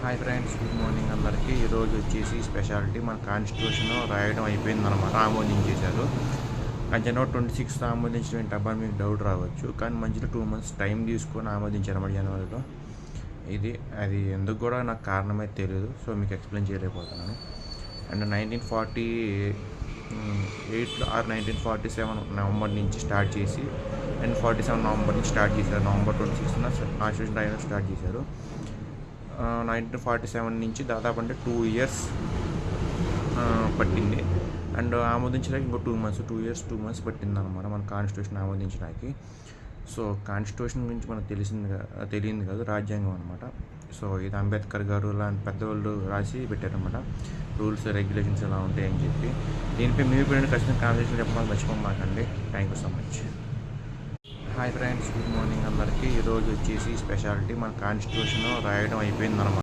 Hi friends, good morning అందరికీ. ఈరోజు వచ్చేసి స్పెషాలిటీ మన కాన్స్టిట్యూషన్ రాయడం అయిపోయిందన్నమాట, ఆమోదించేశారు. జనవరి 26 ఆమోదించడం ఏంటబ్బా మీకు డౌట్ రావచ్చు, కానీ మధ్యలో 2 months టైం తీసుకొని ఆమోదించారన్నమాట జనవరిలో. అది ఎందుకు కూడా నాకు కారణమైతే తెలియదు, సో మీకు ఎక్స్ప్లెయిన్ చేయలేకపోతున్నాను. అండ్ 1948 ఆర్ 1947 నవంబర్ నుంచి స్టార్ట్ చేసి 1947 నవంబర్ నుంచి స్టార్ట్ చేశారు. నవంబర్ 26న కాన్స్టిట్యూషన్ రాయడం స్టార్ట్ చేశారు. 1947 నుంచి దాదాపు అంటే 2 years పట్టింది. అండ్ ఆమోదించడానికి ఇంకో 2 months 2 months పట్టింది అనమాట మన కాన్స్టిట్యూషన్ ఆమోదించడానికి. సో కాన్స్టిట్యూషన్ గురించి మనకు తెలియదు కాదు, రాజ్యాంగం అనమాట. సో ఇది అంబేద్కర్ గారు లాంటి పెద్దవాళ్ళు రాసి పెట్టారనమాట, రూల్స్ రెగ్యులేషన్స్ ఎలా ఉంటాయని చెప్పి. దీనిపై మీ ఇప్పుడు ఖచ్చితంగా కాన్వర్సేషన్ చెప్పడానికి మర్చిపోమాకండి. Thank you so much. Hi friends, good morning అందరికీ. ఈరోజు వచ్చేసి స్పెషాలిటీ మన కాన్స్టిట్యూషన్ రాయడం అయిపోయిందన్నమాట.